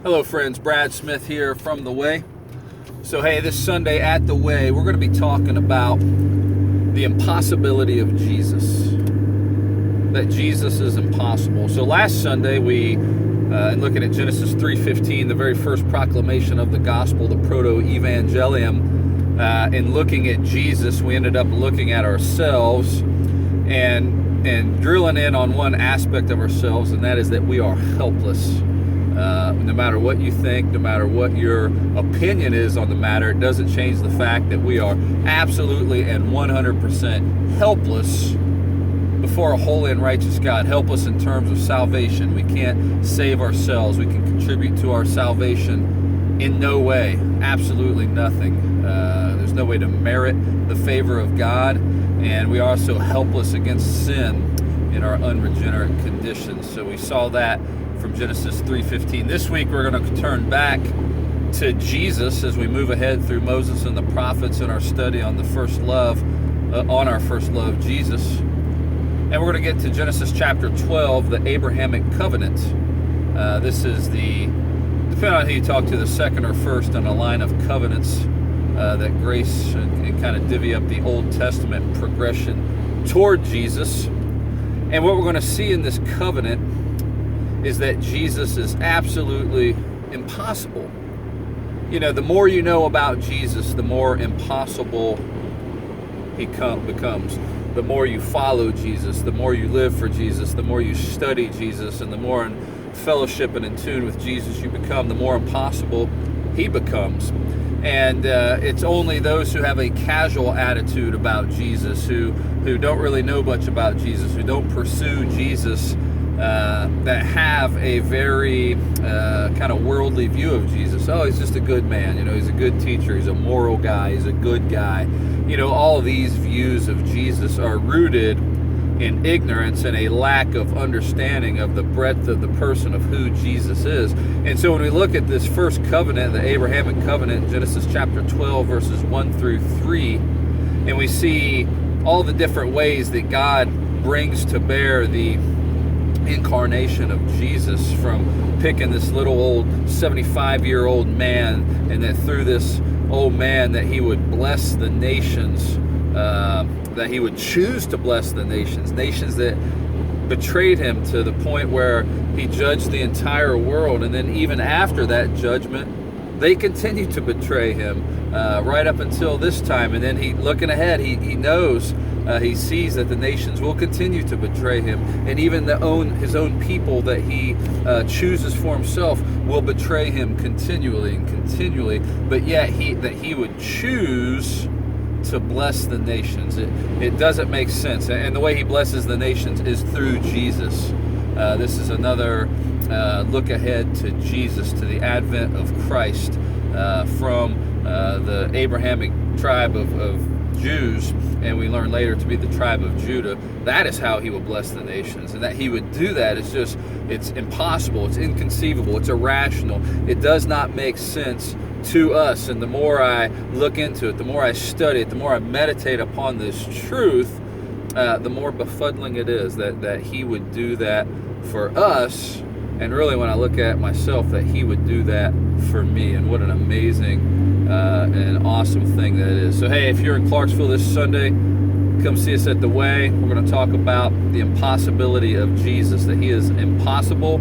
Hello friends, Brad Smith here from The Way. So hey, this Sunday at The Way, we're going to be talking about the impossibility of Jesus. That Jesus is impossible. So last Sunday we, in looking at Genesis 3:15, the very first proclamation of the gospel, the proto-evangelium, in looking at Jesus, we ended up looking at ourselves and drilling in on one aspect of ourselves, and that is that we are helpless. No matter what you think, no matter what your opinion is on the matter, it doesn't change the fact that we are absolutely and 100% helpless before a holy and righteous God. Helpless in terms of salvation. We can't save ourselves. We can contribute to our salvation in no way. Absolutely nothing. There's no way to merit the favor of God, and we are also helpless against sin in our unregenerate condition. So we saw that from Genesis 3:15. This week we're going to turn back to Jesus as we move ahead through Moses and the prophets in our study on the first love, on our first love, Jesus. And we're going to get to Genesis chapter 12, the Abrahamic covenant. This is depending on who you talk to, the second or first in a line of covenants that grace and kind of divvy up the Old Testament progression toward Jesus. And what we're going to see in this covenant is that Jesus is absolutely impossible. You know, the more you know about Jesus, the more impossible he becomes. The more you follow Jesus, the more you live for Jesus, the more you study Jesus, and the more in fellowship and in tune with Jesus you become, the more impossible he becomes. And it's only those who have a casual attitude about Jesus, who don't really know much about Jesus, who don't pursue Jesus, that have a very kind of worldly view of Jesus. Oh, he's just a good man. You know, he's a good teacher. He's a moral guy. He's a good guy. You know, all of these views of Jesus are rooted in ignorance and a lack of understanding of the breadth of the person of who Jesus is. And so when we look at this first covenant, the Abrahamic covenant, Genesis chapter 12, verses 1 through 3, and we see all the different ways that God brings to bear the incarnation of Jesus, from picking this little old 75-year-old man, and that through this old man that he would bless the nations, that he would choose to bless the nations that betrayed him to the point where he judged the entire world. And then even after that judgment, they continue to betray him right up until this time. And then looking ahead, he knows, he sees that the nations will continue to betray him, and even his own people that he chooses for himself will betray him continually and continually. But yet he would choose to bless the nations. It doesn't make sense. And the way he blesses the nations is through Jesus. This is another look ahead to Jesus, to the advent of Christ from the Abrahamic tribe of Jews, and we learn later to be the tribe of Judah. That is how he will bless the nations, and that he would do that is it's impossible, it's inconceivable, it's irrational. It does not make sense to us. And the more I look into it, the more I study it, the more I meditate upon this truth, the more befuddling it is that he would do that for us. And really, when I look at myself, that he would do that for me. And what an amazing and awesome thing that is. So hey, if you're in Clarksville this Sunday, come see us at The Way. We're going to talk about the impossibility of Jesus, that he is impossible.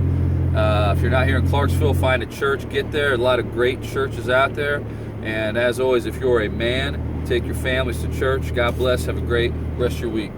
If you're not here in Clarksville, find a church, get there. A lot of great churches out there. And as always, if you're a man, take your families to church. God bless. Have a great rest of your week.